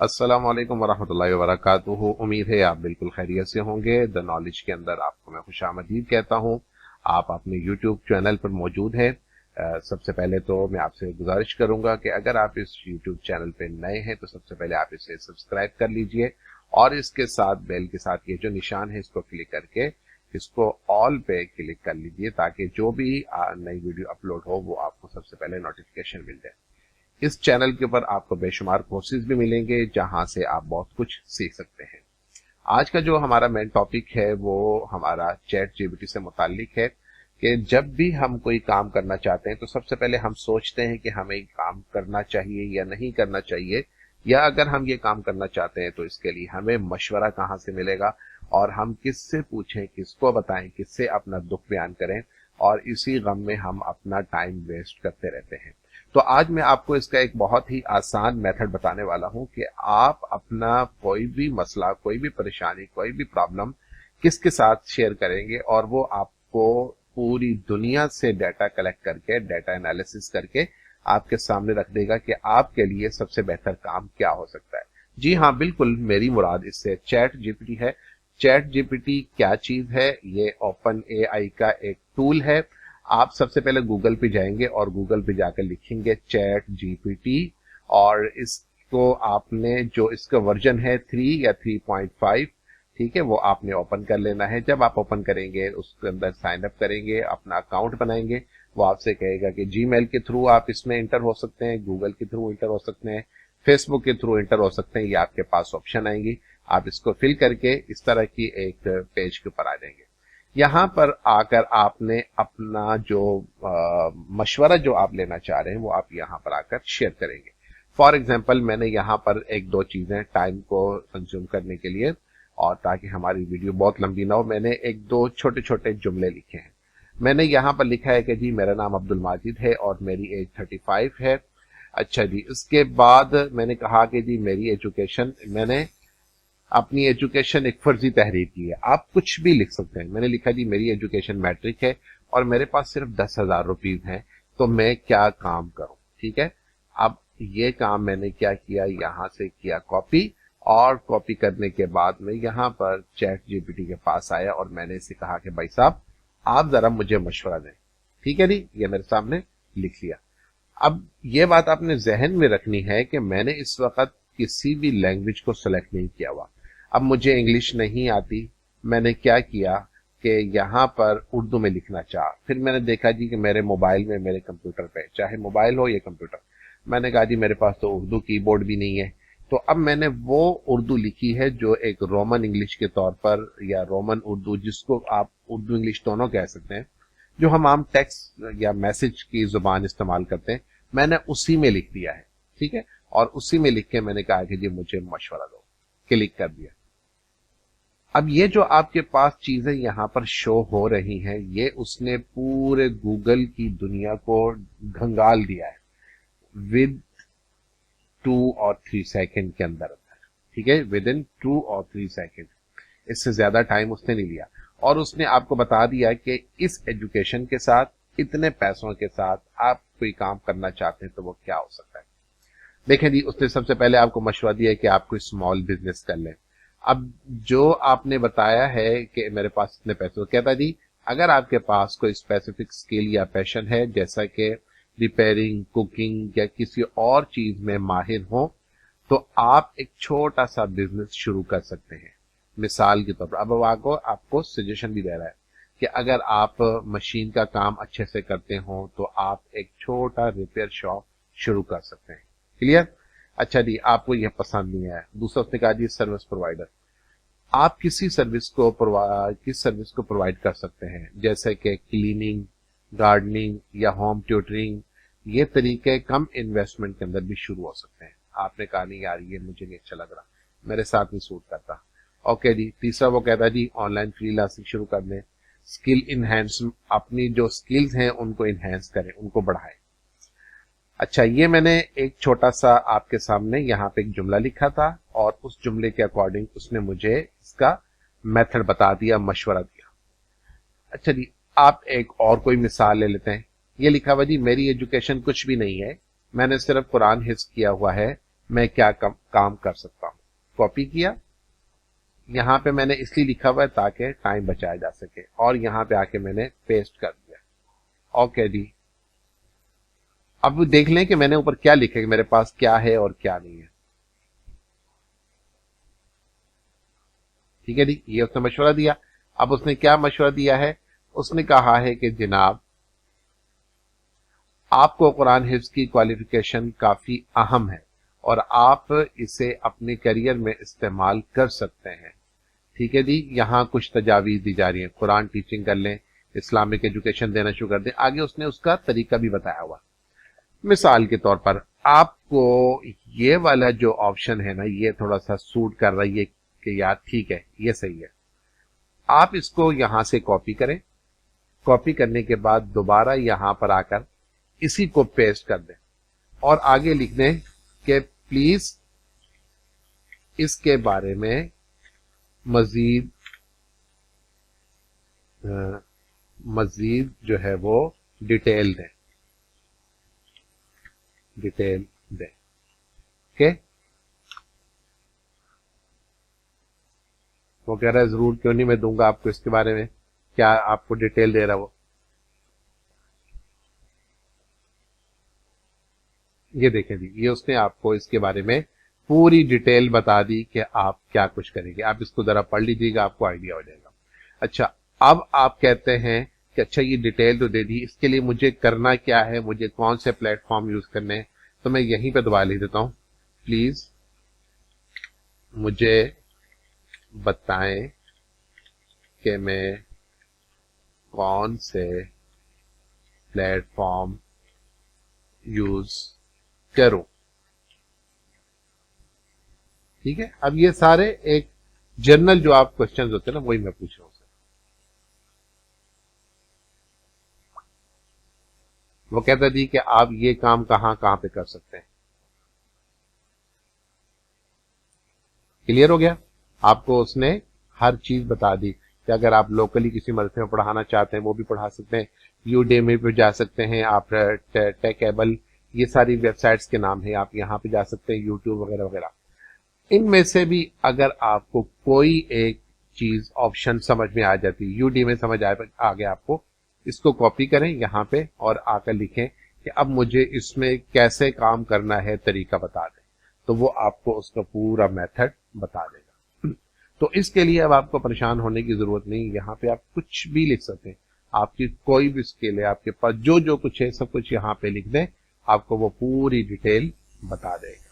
अस्सलाम वालेकुम वरहमतुल्लाहि वबरकातुहू। उम्मीद है आप बिल्कुल खैरियत से होंगे। द नॉलेज के अंदर आपको मैं खुशामदीद कहता हूँ। आप अपने यूट्यूब चैनल पर मौजूद हैं। सबसे पहले तो मैं आपसे गुजारिश करूंगा कि अगर आप इस यूट्यूब चैनल पे नए हैं तो सबसे पहले आप इसे सब्सक्राइब कर लीजिए और इसके साथ बेल के साथ ये जो निशान है इसको क्लिक करके इसको ऑल पे क्लिक कर लीजिए ताकि जो भी नई वीडियो अपलोड हो वो आपको सबसे पहले नोटिफिकेशन मिल जाए। इस चैनल के ऊपर आपको बेशुमार कोर्सेज भी मिलेंगे जहां से आप बहुत कुछ सीख सकते हैं। आज का जो हमारा मेन टॉपिक है वो हमारा चैट जीपीटी से मुताल्लिक है कि जब भी हम कोई काम करना चाहते हैं तो सबसे पहले हम सोचते हैं कि हमें काम करना चाहिए या नहीं करना चाहिए, या अगर हम ये काम करना चाहते हैं तो इसके लिए हमें मशवरा कहाँ से मिलेगा और हम किससे पूछें, किसको बताएं, किससे अपना दुख बयान करें, और इसी गम में हम अपना टाइम वेस्ट करते रहते हैं। तो आज मैं आपको इसका एक बहुत ही आसान मेथड बताने वाला हूं कि आप अपना कोई भी मसला, कोई भी परेशानी, कोई भी प्रॉब्लम किसके साथ शेयर करेंगे और वो आपको पूरी दुनिया से डाटा कलेक्ट करके, डाटा एनालिसिस करके आपके सामने रख देगा कि आपके लिए सबसे बेहतर काम क्या हो सकता है। जी हाँ, बिल्कुल मेरी मुराद इससे चैट जीपीटी है। चैट जीपीटी क्या चीज है? ये ओपन एआई का एक टूल है। आप सबसे पहले गूगल पे जाएंगे और गूगल पे जाकर लिखेंगे चैट जीपीटी और इसको आपने जो इसका वर्जन है 3 या 3.5, ठीक है, वो आपने ओपन कर लेना है। जब आप ओपन करेंगे उसके अंदर साइन अप करेंगे, अपना अकाउंट बनाएंगे, वो आपसे कहेगा कि जीमेल के थ्रू आप इसमें इंटर हो सकते हैं, गूगल के थ्रू इंटर हो सकते हैं, फेसबुक के थ्रू इंटर हो सकते हैं। ये आपके पास ऑप्शन आएंगी, आप इसको फिल करके इस तरह की एक पेज के ऊपर आ जाएंगे। यहाँ पर आकर आपने अपना जो मशवरा जो आप लेना चाह रहे हैं वो आप यहाँ पर आकर शेयर करेंगे। फॉर एग्जांपल मैंने यहाँ पर एक दो चीजें टाइम को कंज्यूम करने के लिए और ताकि हमारी वीडियो बहुत लंबी ना हो, मैंने एक दो छोटे छोटे जुमले लिखे हैं। मैंने यहाँ पर लिखा है कि जी मेरा नाम अब्दुल माजिद है और मेरी एज 35 है। अच्छा जी, इसके बाद मैंने कहा कि जी मेरी एजुकेशन, मैंने अपनी एजुकेशन एक फर्जी तहरीर की है। आप कुछ भी लिख सकते हैं। मैंने लिखा जी मेरी एजुकेशन मैट्रिक है और मेरे पास सिर्फ 10,000 रुपीज हैं, तो मैं क्या काम करूं? ठीक है, अब ये काम मैंने क्या किया, यहां से किया कॉपी, और कॉपी करने के बाद में यहां पर चैट जीपीटी के पास आया और मैंने इसे कहा कि भाई साहब आप जरा मुझे मशवरा दें। ठीक है जी, ये मेरे सामने लिख लिया। अब ये बात आपने जहन में रखनी है कि मैंने इस वक्त किसी भी लैंग्वेज को सेलेक्ट नहीं किया हुआ। अब मुझे इंग्लिश नहीं आती, मैंने क्या किया कि यहाँ पर उर्दू में लिखना चाहा। फिर मैंने देखा जी कि मेरे मोबाइल में, मेरे कंप्यूटर पे, चाहे मोबाइल हो या कंप्यूटर, मैंने कहा जी मेरे पास तो उर्दू कीबोर्ड भी नहीं है। तो अब मैंने वो उर्दू लिखी है जो एक रोमन इंग्लिश के तौर पर, या रोमन उर्दू, जिसको आप उर्दू इंग्लिश दोनों कह सकते हैं, जो हम आम टेक्स्ट या मैसेज की जुबान इस्तेमाल करते हैं, मैंने उसी में लिख दिया है। ठीक है, और उसी में लिख के मैंने कहा कि जी मुझे मशवरा दो, क्लिक कर दिया। अब ये जो आपके पास चीजें यहाँ पर शो हो रही हैं, ये उसने पूरे गूगल की दुनिया को घंगाल दिया है विद 2 और 3 सेकंड के अंदर। ठीक है, विद इन 2 और 3 सेकंड, इससे ज्यादा टाइम उसने नहीं लिया और उसने आपको बता दिया कि इस एजुकेशन के साथ, इतने पैसों के साथ आप कोई काम करना चाहते हैं तो वो क्या हो सकता है। देखें जी, उसने सबसे पहले आपको मशवरा दिया कि आप कोई स्मॉल बिजनेस कर लें। अब जो आपने बताया है कि मेरे पास इतने पैसे, तो कहता जी अगर आपके पास कोई स्पेसिफिक स्किल या पैशन है, जैसा कि रिपेयरिंग, कुकिंग या किसी और चीज में माहिर हो, तो आप एक छोटा सा बिजनेस शुरू कर सकते हैं। मिसाल के तौर पर अब आपको सजेशन भी दे रहा है कि अगर आप मशीन का काम अच्छे से करते हो तो आप एक छोटा रिपेयर शॉप शुरू कर सकते हैं। क्लियर? अच्छा जी, आपको यह पसंद नहीं आया। दूसरा उसने कहा जी सर्विस प्रोवाइडर, आप किस सर्विस को प्रोवाइड कर सकते हैं, जैसे कि क्लीनिंग, गार्डनिंग या होम ट्यूटरिंग। ये तरीके कम इन्वेस्टमेंट के अंदर भी शुरू हो सकते हैं। आपने कहा नहीं यार ये मुझे नहीं अच्छा लग रहा, मेरे साथ नहीं सूट करता। ओके जी, तीसरा वो कहता है जी ऑनलाइन फ्रीलांसिंग शुरू कर दें, स्किल इनहेंस, अपनी जो स्किल्स हैं उनको इनहेंस करें, उनको बढ़ाएं। अच्छा, ये मैंने एक छोटा सा आपके सामने यहाँ पे एक जुमला लिखा था और उस जुमले के अकॉर्डिंग उसने मुझे इसका मेथड बता दिया, मशवरा दिया। अच्छा जी, आप एक और कोई मिसाल ले लेते हैं। ये लिखा हुआ जी मेरी एजुकेशन कुछ भी नहीं है, मैंने सिर्फ कुरान हिफ्ज किया हुआ है, मैं क्या काम कर सकता हूं। कॉपी किया, यहां पे मैंने इसलिए लिखा हुआ है ताकि टाइम बचाया जा सके, और यहां पे आके मैंने पेस्ट कर दिया। ओके जी, अब देख लें कि मैंने ऊपर क्या लिखा है, मेरे पास क्या है और क्या नहीं है। ठीक है जी, ये उसने मशवरा दिया। अब उसने क्या मशवरा दिया है, उसने कहा है कि जनाब आपको कुरान हिफ्ज की क्वालिफिकेशन काफी अहम है और आप इसे अपने करियर में इस्तेमाल कर सकते हैं। ठीक है जी, यहाँ कुछ तजावीज दी जा रही है, कुरान टीचिंग कर लें, इस्लामिक एजुकेशन देना शुरू कर दें। आगे उसने उसका तरीका भी बताया हुआ। मिसाल के तौर पर आपको ये वाला जो ऑप्शन है ना, ये थोड़ा सा सूट कर रही है कि यार ठीक है ये सही है, आप इसको यहां से कॉपी करें। कॉपी करने के बाद दोबारा यहां पर आकर इसी को पेस्ट कर दें और आगे लिख दें कि प्लीज इसके बारे में मजीद जो है वो डिटेल दें। ओके, वो कह रहा है जरूर क्यों नहीं, मैं दूंगा आपको इसके बारे में, क्या आपको डिटेल दे रहा वो। ये देखें जी, ये उसने आपको इसके बारे में पूरी डिटेल बता दी कि आप क्या कुछ करेंगे। आप इसको जरा पढ़ लीजिएगा, आपको आइडिया हो जाएगा। अच्छा, अब आप कहते हैं कि अच्छा ये डिटेल तो दे दी, इसके लिए मुझे करना क्या है, मुझे कौन से प्लेटफॉर्म यूज करने हैं। तो मैं यहीं पे दोबारा लिख देता हूं, प्लीज मुझे बताएं कि मैं कौन से प्लेटफॉर्म यूज करूं। ठीक है, अब ये सारे एक जनरल जो आप क्वेश्चंस होते हैं ना, वही मैं पूछ रहा हूं। वो कहता थी कि आप ये काम कहां कहां पे कर सकते हैं। क्लियर हो गया, आपको उसने हर चीज बता दी कि अगर आप लोकली किसी मदरसे में पढ़ाना चाहते हैं वो भी पढ़ा सकते हैं, यूडेमी पे जा सकते हैं आप, टेकेबल, ये सारी वेबसाइट्स के नाम है, आप यहाँ पे जा सकते हैं, यूट्यूब वगैरह वगैरह। इनमें से भी अगर आपको कोई एक चीज ऑप्शन समझ में आ जाती है, यूडी में समझ आ गया आपको, इसको कॉपी करें यहाँ पे और आकर लिखें कि अब मुझे इसमें कैसे काम करना है, तरीका बता दें, तो वो आपको उसका पूरा मेथड बता देगा। तो इसके लिए अब आपको परेशान होने की जरूरत नहीं, यहाँ पे आप कुछ भी लिख सकते हैं, आपकी कोई भी स्किल है आपके पास, जो जो कुछ है सब कुछ यहाँ पे लिख दें, आपको वो पूरी डिटेल बता देगा।